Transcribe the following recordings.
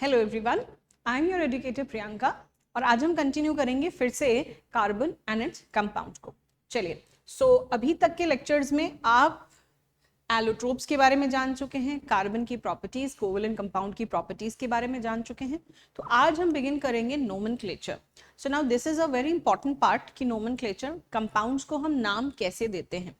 Hello everyone, I am your educator Priyanka और आज हम कंटिन्यू करेंगे फिर से कार्बन एंड इट्स कंपाउंड को। चलिए, अभी तक के लेक्चर्स में आप एलोट्रोप्स के बारे में जान चुके हैं, कार्बन की प्रॉपर्टीज, कोवलेंट कंपाउंड की प्रॉपर्टीज के बारे में जान चुके हैं। तो आज हम बिगिन करेंगे nomenclature. So now this is a very important part कि नोमेनक्लेचर, कंपाउंड्स को हम नाम कैसे देते हैं,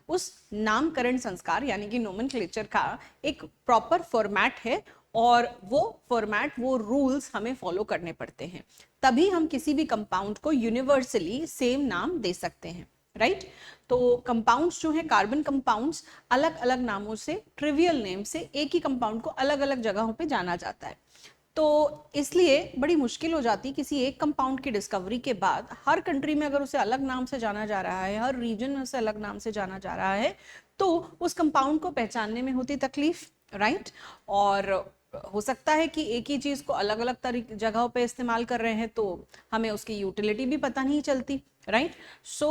उस नामकरण संस्कार यानी कि नोमेनक्लेचर का एक प्रॉपर फॉर्मेट है और वो फॉर्मेट, वो रूल्स हमें फॉलो करने पड़ते हैं, तभी हम किसी भी कंपाउंड को यूनिवर्सली सेम नाम दे सकते हैं, राइट। तो कंपाउंड्स जो है, कार्बन कंपाउंड्स, अलग अलग नामों से, ट्रिवियल नेम से एक ही कंपाउंड को अलग अलग जगहों पे जाना जाता है। तो इसलिए बड़ी मुश्किल हो जाती है किसी एक कंपाउंड की डिस्कवरी के बाद, हर कंट्री में अगर उसे अलग नाम से जाना जा रहा है, हर रीजन में उसे अलग नाम से जाना जा रहा है, तो उस कंपाउंड को पहचानने में होती तकलीफ, राइट। और हो सकता है कि एक ही चीज को अलग अलग तरीके जगहों पे इस्तेमाल कर रहे हैं तो हमें उसकी यूटिलिटी भी पता नहीं चलती, right. So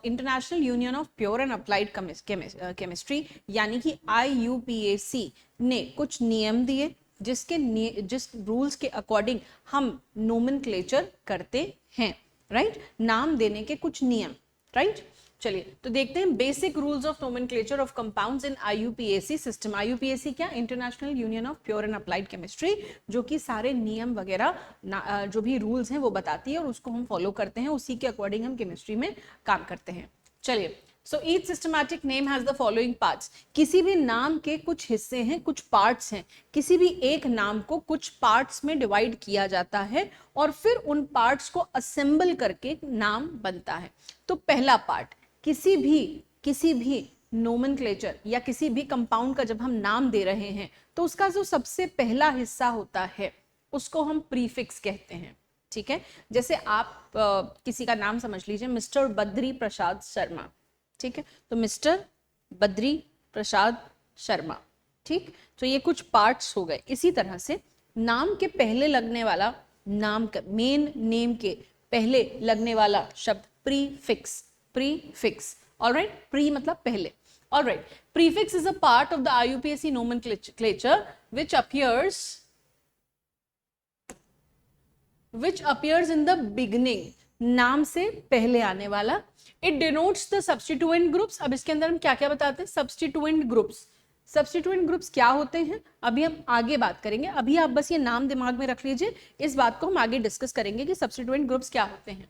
international union of pure and applied chemistry यानी कि IUPAC ने कुछ नियम दिए जिस रूल्स के अकॉर्डिंग हम नोमेनक्लेचर करते हैं, राइट। नाम देने के कुछ नियम, राइट। चलिए तो देखते हैं basic rules of nomenclature of compounds in IUPAC system. IUPAC क्या? International union of pure and applied chemistry, जो कि सारे नियम वगैरह जो भी रूल्स हैं वो बताती है और उसको हम फॉलो करते हैं, उसी के अकॉर्डिंग हम केमिस्ट्री में काम करते हैं। चलिए, so each systematic name has the following parts. किसी भी नाम के कुछ हिस्से हैं, कुछ पार्ट्स हैं। किसी भी एक नाम को कुछ पार्ट्स में डिवाइड किया जाता है और फिर उन पार्ट्स को असेंबल करके नाम बनता है। तो पहला पार्ट, किसी भी नोमेनक्लेचर या किसी भी कंपाउंड का जब हम नाम दे रहे हैं तो उसका जो सबसे पहला हिस्सा होता है उसको हम प्रीफिक्स कहते हैं, ठीक है। जैसे आप किसी का नाम समझ लीजिए, मिस्टर बद्री प्रसाद शर्मा, ठीक है। तो मिस्टर बद्री प्रसाद शर्मा, ठीक। तो ये कुछ पार्ट्स हो गए। इसी तरह से नाम के पहले लगने वाला, नाम का मेन नेम के पहले लगने वाला शब्द प्रीफिक्स, प्रीफिक्स, ऑलराइट। प्री मतलब पहले, alright. Prefix is a part of the IUPAC nomenclature which appears in the beginning, नाम से पहले आने वाला। It denotes the substituent groups। अब इसके अंदर हम क्या क्या बताते हैं? substituent groups। substituent groups क्या होते हैं अभी हम आगे बात करेंगे, अभी आप बस ये नाम दिमाग में रख लीजिए, इस बात को हम आगे डिस्कस करेंगे कि substituent groups क्या होते हैं।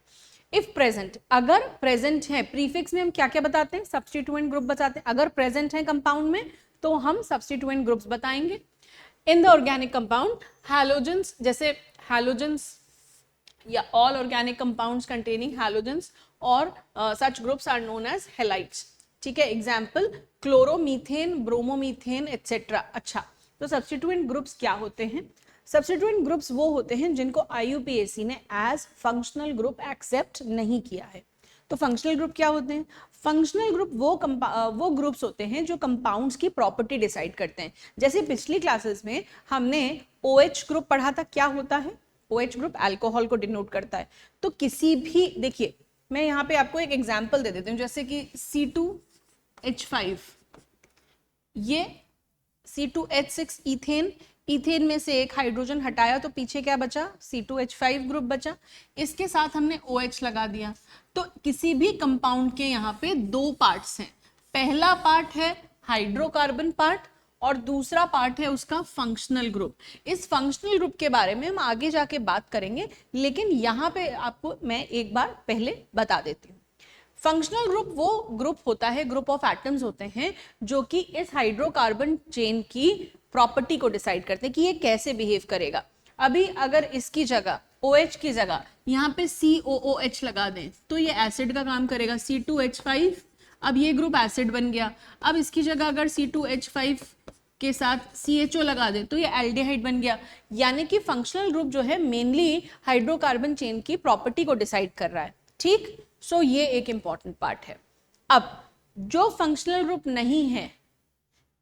इफ प्रेजेंट, अगर प्रेजेंट है, प्रीफिक्स में हम क्या क्या बताते हैं? सब्स्टिट्यूएंट ग्रुप बताते हैं। अगर प्रेजेंट है कंपाउंड में तो हम सब्स्टिट्यूएंट ग्रुप्स बताएंगे। In the organic compound, halogens, जैसे हैलोजेंस या all organic compounds containing halogens और such groups are known as halides, ठीक है। Example chloromethane, bromomethane etcetera. अच्छा, तो सब्स्टिट्यूएंट ग्रुप्स क्या होते हैं? सब्स्टिट्यूएंट ग्रुप्स वो होते हैं जिनको IUPAC ने एज फंक्शनल ग्रुप एक्सेप्ट नहीं किया है। तो फंक्शनल ग्रुप क्या होते हैं? फंक्शनल ग्रुप वो ग्रुप्स होते हैं जो कंपाउंड्स की प्रॉपर्टी डिसाइड करते हैं। जैसे पिछली क्लासेस में हमने OH ग्रुप पढ़ा था, क्या होता है? OH ग्रुप अल्कोहल को डिनोट करता है। तो किसी भी, देखिए मैं यहाँ पे आपको एक एग्जाम्पल दे देती हूँ, जैसे कि C2H5, ये C2H6 इथेन, इथेन में से एक हाइड्रोजन हटाया तो पीछे क्या बचा? C2H5 ग्रुप बचा। इसके साथ हमने OH लगा दिया। तो किसी भी कंपाउंड के यहाँ पे दो पार्ट्स हैं। पहला पार्ट है हाइड्रोकार्बन पार्ट और दूसरा पार्ट है उसका फंक्शनल ग्रुप। इस फंक्शनल ग्रुप के बारे में हम आगे जाके बात करेंगे, लेकिन यहाँ पे आपको मैं एक बार पहले बता देती हूँ। फंक्शनल ग्रुप वो ग्रुप होता है, ग्रुप ऑफ एटम्स होते हैं जो कि इस हाइड्रोकार्बन चेन की प्रॉपर्टी को डिसाइड करते हैं कि ये कैसे बिहेव करेगा। अभी अगर इसकी जगह, OH की जगह यहाँ पे COOH लगा दें तो ये एसिड का काम करेगा, C2H5। अब ये ग्रुप एसिड बन गया। अब इसकी जगह अगर C2H5 के साथ CHO लगा दें तो ये एल्डिहाइड बन गया। यानी कि फंक्शनल ग्रुप जो है मेनली हाइड्रोकार्बन चेन की प्रॉपर्टी को डिसाइड कर रहा है, ठीक। सो ये एक इंपॉर्टेंट पार्ट है। अब जो फंक्शनल ग्रुप नहीं है,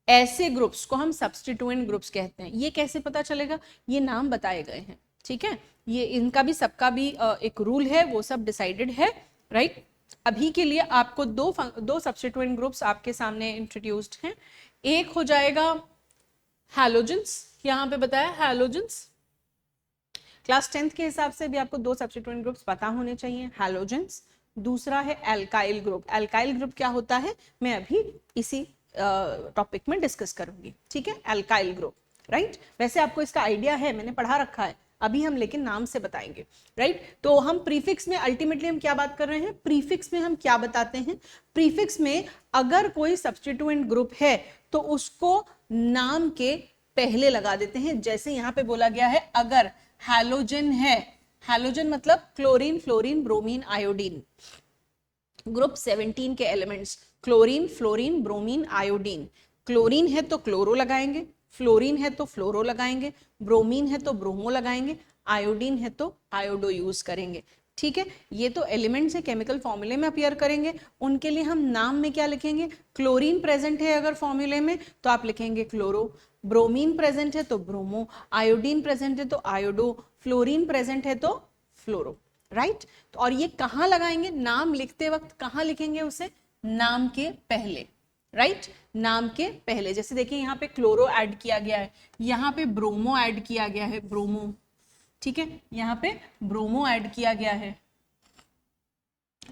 ऐसे ग्रुप्स को हम सब्स्टिट्यूएंट ग्रुप्स कहते हैं। ये कैसे पता चलेगा? ये नाम बताए गए हैं, ठीक है। ये इनका भी, सबका भी एक रूल है, वो सब डिसाइडेड है, राइट। अभी के लिए आपको दो सब्स्टिट्यूएंट ग्रुप्स आपके सामने इंट्रोड्यूस्ड हैं। एक हो जाएगा हैलोजेंस, यहाँ पे बताया हैलोजेंस, क्लास 10th के हिसाब से भी आपको 2 सब्स्टिट्यूएंट ग्रुप्स पता होने चाहिए, हैलोजेंस, दूसरा है एल्काइल ग्रुप। एल्काइल ग्रुप क्या होता है मैं अभी इसी टॉपिक में डिस्कस करूंगी, ठीक है, एल्काइल ग्रुप, राइट। वैसे आपको इसका आइडिया है, मैंने पढ़ा रखा है, अभी हम लेकिन नाम से बताएंगे, राइट। तो हम प्रीफिक्स में अल्टीमेटली हम क्या बात कर रहे हैं, प्रीफिक्स में हम क्या बताते हैं, प्रीफिक्स में अगर कोई सब्स्टिट्यूएंट ग्रुप है तो उसको नाम के पहले लगा देते हैं। जैसे यहां पे बोला गया है अगर हैलोजन है, हैलोजन मतलब chlorine, fluorine, bromine, iodine, group 17 के elements chlorine, fluorine, bromine, iodine. Chlorine है तो क्लोरो लगाएंगे, फ्लोरीन है तो फ्लोरो लगाएंगे, ब्रोमीन है तो ब्रोमो लगाएंगे, आयोडीन है तो आयोडो यूज करेंगे, ठीक है। ये तो एलिमेंट्स है, केमिकल फॉर्मूले में अपीयर करेंगे, उनके लिए हम नाम में क्या लिखेंगे, क्लोरीन प्रेजेंट है अगर फॉर्मूले में तो आप लिखेंगे क्लोरो, ब्रोमीन प्रेजेंट है तो ब्रोमो, आयोडीन प्रेजेंट है तो आयोडो, फ्लोरीन प्रेजेंट है तो फ्लोरो, राइट। तो और ये कहाँ लगाएंगे, नाम लिखते वक्त कहाँ लिखेंगे उसे, नाम के पहले, राइट, नाम के पहले। जैसे देखिए यहाँ पे क्लोरो ऐड किया गया है, यहाँ पे ब्रोमो ऐड किया गया है, ब्रोमो, ठीक है, यहाँ पे ब्रोमो ऐड किया गया है,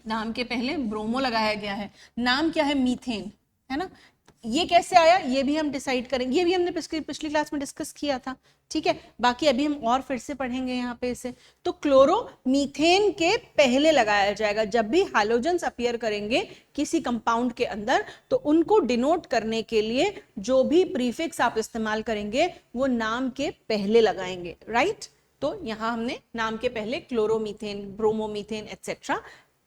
नाम के पहले ब्रोमो लगाया गया है, नाम क्या है, मीथेन, है ना। ये कैसे आया ये भी हम डिसाइड करेंगे, ये भी हमने पिछली क्लास में डिस्कस किया था, ठीक है। बाकी अभी हम और फिर से पढ़ेंगे यहाँ पे इसे। तो क्लोरो मीथेन के पहले लगाया जाएगा। जब भी हैलोजेंस अपीयर करेंगे किसी कंपाउंड के अंदर तो उनको डिनोट करने के लिए जो भी प्रीफिक्स आप इस्तेमाल करेंगे वो नाम के पहले लगाएंगे, राइट। तो यहाँ हमने नाम के पहले क्लोरोमीथेन, ब्रोमोमीथेन एटसेट्रा,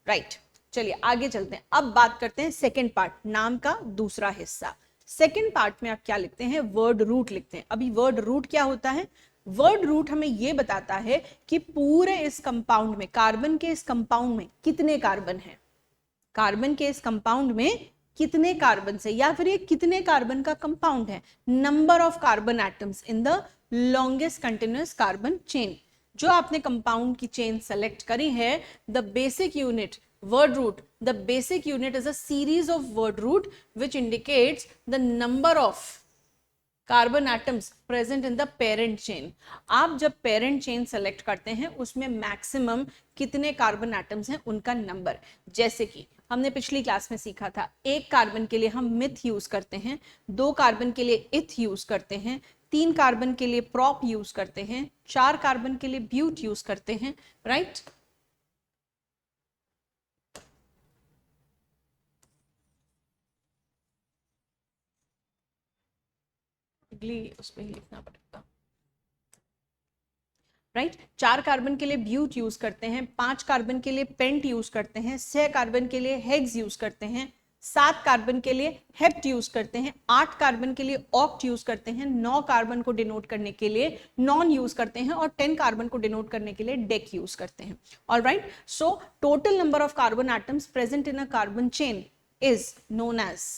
राइट। चलिए आगे चलते हैं, अब बात करते हैं सेकंड पार्ट, नाम का दूसरा हिस्सा। सेकंड पार्ट में आप क्या लिखते हैं, वर्ड रूट लिखते हैं। अभी वर्ड रूट क्या होता है, वर्ड रूट हमें यह बताता है कि पूरे इस कंपाउंड में, कार्बन के इस कंपाउंड में कितने कार्बन हैं, कार्बन के इस कंपाउंड में कितने कार्बन से, या फिर ये कितने कार्बन का कंपाउंड है, number of carbon atoms in the longest continuous carbon chain. जो आपने कंपाउंड की चेन सेलेक्ट करी है, the basic unit word root, the basic unit is a series of word root which indicates the number of carbon atoms present in the parent chain। आप जब parent chain select करते हैं उसमें maximum कितने carbon atoms हैं उनका number. जैसे कि हमने पिछली क्लास में सीखा था, एक कार्बन के लिए हम मिथ यूज करते हैं, 2 कार्बन के लिए इथ यूज करते हैं, 3 कार्बन के लिए प्रॉप यूज करते हैं, 4 कार्बन के लिए ब्यूट यूज करते हैं, राइट। उसमें ही लिखना पड़ेगा, राइट। 4 कार्बन के लिए ब्यूट यूज करते हैं, 5 कार्बन के लिए पेंट यूज करते हैं, 6 कार्बन के लिए हेक्स यूज करते हैं, 7 कार्बन के लिए हेप्ट यूज करते हैं, 8 कार्बन के लिए ऑक्ट यूज करते हैं, 9 कार्बन को डिनोट करने के लिए नॉन यूज करते हैं और 10 कार्बन को डिनोट करने के लिए डेक यूज करते हैं। Alright, so total number of carbon atoms present in a carbon chain is known as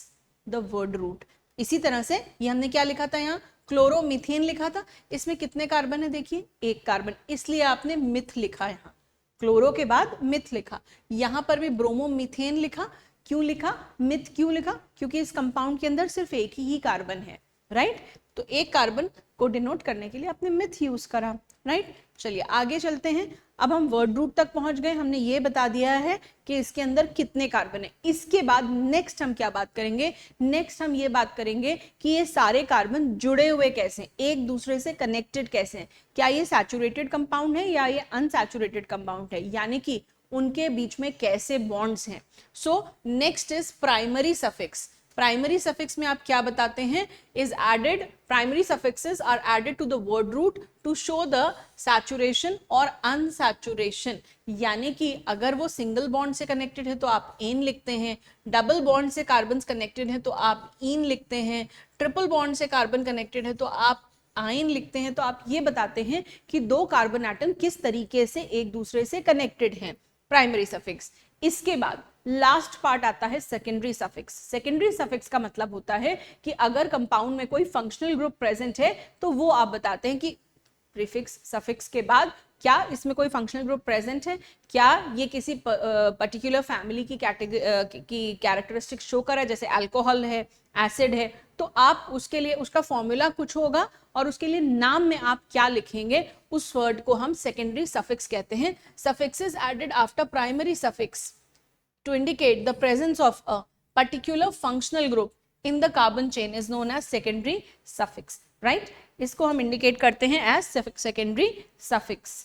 the word root. इसी तरह से ये हमने क्या लिखा था, यहाँ क्लोरोमीथेन लिखा था, इसमें कितने कार्बन है देखिए, 1 कार्बन, इसलिए आपने मिथ लिखा, यहाँ क्लोरो के बाद मिथ लिखा। यहाँ पर भी ब्रोमोमीथेन लिखा, क्यों लिखा, मिथ क्यों लिखा, क्योंकि इस कंपाउंड के अंदर सिर्फ एक ही कार्बन है, राइट। तो 1 कार्बन को डिनोट करने के लिए आपने मिथ यूज करा, राइट। चलिए आगे चलते हैं, अब हम वर्ड रूट तक पहुंच गए, हमने ये बता दिया है कि इसके अंदर कितने कार्बन है। इसके बाद नेक्स्ट हम क्या बात करेंगे, नेक्स्ट हम ये बात करेंगे कि ये सारे कार्बन जुड़े हुए कैसे हैं, एक दूसरे से कनेक्टेड कैसे हैं, क्या ये सैचुरेटेड कंपाउंड है या ये अनसैचुरेटेड कंपाउंड है, यानी कि उनके बीच में कैसे बॉन्ड्स हैं। So next is primary suffix. Primary suffix में आप क्या बताते हैं, is added, primary suffixes are added to the word root to show the saturation और अनसैचुरेशन। यानी कि अगर वो सिंगल बॉन्ड से कनेक्टेड है तो आप एन लिखते हैं, डबल बॉन्ड से कार्बन कनेक्टेड है तो आप इन लिखते हैं, ट्रिपल बॉन्ड से कार्बन कनेक्टेड है तो आप आयन लिखते हैं। तो आप ये बताते हैं कि 2 कार्बन एटम किस तरीके से एक दूसरे से कनेक्टेड हैं, प्राइमरी सफिक्स। इसके बाद लास्ट पार्ट आता है सेकेंडरी सफिक्स। सेकेंडरी सफिक्स का मतलब होता है कि अगर कंपाउंड में कोई फंक्शनल ग्रुप प्रेजेंट है तो वो आप बताते हैं कि प्रीफिक्स सफिक्स के बाद क्या इसमें कोई फंक्शनल ग्रुप प्रेजेंट है, क्या ये किसी पर्टिकुलर फैमिली की कैरेक्टरिस्टिक शो कर रहा है, जैसे अल्कोहल है, एसिड है, तो आप उसके लिए उसका फॉर्मूला कुछ होगा और उसके लिए नाम में आप क्या लिखेंगे, उस वर्ड को हम सेकेंडरी सफिक्स कहते हैं. Suffixes added after primary suffix to indicate the presence of a particular functional group in the carbon chain is known as secondary suffix, right? इसको हम indicate करते हैं as secondary suffix.